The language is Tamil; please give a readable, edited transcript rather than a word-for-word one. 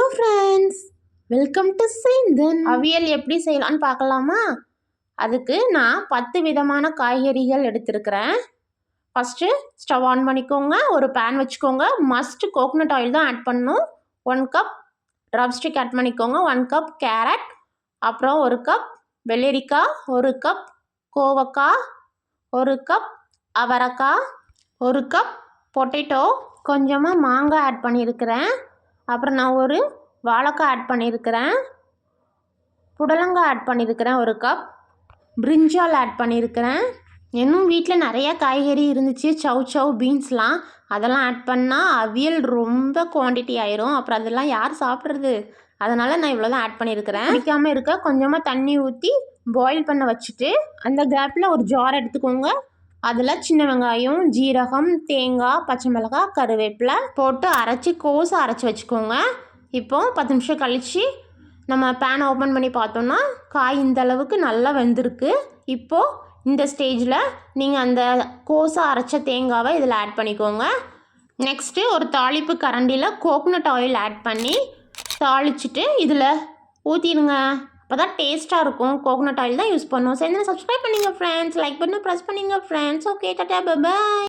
Hello friends, welcome to Senthan. Aviyal எப்படி செய்யலான்னு பார்க்கலாமா? அதுக்கு நான் 10 விதமான காய்கறிகள் எடுத்துருக்கிறேன். ஃபஸ்ட்டு ஸ்டவ் ஆன் பண்ணிக்கோங்க. ஒரு பேன் வச்சுக்கோங்க. மஸ்ட் கோகோனட் ஆயில் தான் ஆட் பண்ணணும். 1 கப் ட்ரப்ஸ்டிக் ஆட் பண்ணிக்கோங்க. 1 கப் கேரட், அப்புறம் 1 கப் வெள்ளரிக்காய், 1 கப் கோவக்காய், 1 கப் அவரைக்காய், 1 கப் பொட்டேட்டோ, கொஞ்சமாக மாங்காய் ஆட் பண்ணியிருக்கிறேன். அப்புறம் நான் ஒரு வாழைக்காய் ஆட் பண்ணியிருக்கிறேன். புடலங்காய் ஆட் பண்ணியிருக்கிறேன். 1 கப் பிரிஞ்சால் ஆட் பண்ணியிருக்கிறேன். இன்னும் வீட்டில் நிறையா காய்கறி இருந்துச்சு, சவ் பீன்ஸ்லாம். அதெல்லாம் ஆட் பண்ணால் அவியல் ரொம்ப குவான்டிட்டி ஆயிரும். அப்புறம் அதெல்லாம் யார் சாப்பிட்றது? அதனால் நான் இவ்வளோ தான் ஆட் பண்ணியிருக்கிறேன். பிடிக்காமல் இருக்க கொஞ்சமாக தண்ணி ஊற்றி பாயில் பண்ண வச்சுட்டு அந்த கேப்பில் ஒரு ஜார் எடுத்துக்கோங்க. அதில் சின்ன வெங்காயம், ஜீரகம், தேங்காய், பச்சை மிளகாய், கருவேப்பிலை போட்டு அரைச்சி கோஸை அரைச்சி வச்சுக்கோங்க. இப்போது 10 நிமிஷம் கழித்து நம்ம பேனை ஓப்பன் பண்ணி பார்த்தோன்னா காய் இந்த அளவுக்கு நல்லா வெந்திருக்கு. இப்போது இந்த ஸ்டேஜில் நீங்கள் அந்த கோஸை அரைச்ச தேங்காவை இதில் ஆட் பண்ணிக்கோங்க. நெக்ஸ்ட்டு ஒரு தாளிப்பு கரண்டியில் கோகோனட் ஆயில் ஆட் பண்ணி தாளிச்சிட்டு இதில் ஊற்றிடுங்க. அப்போ தான் டேஸ்ட்டாக இருக்கும். கோகோனட் ஆயில் தான் யூஸ் பண்ணுவோம். சரி, சப்ஸ்கிரைப் பண்ணிங்க ஃப்ரெண்ட்ஸ், லைக் பண்ணி ப்ரெஸ் பண்ணிங்க friends. Okay, Tata, bye bye.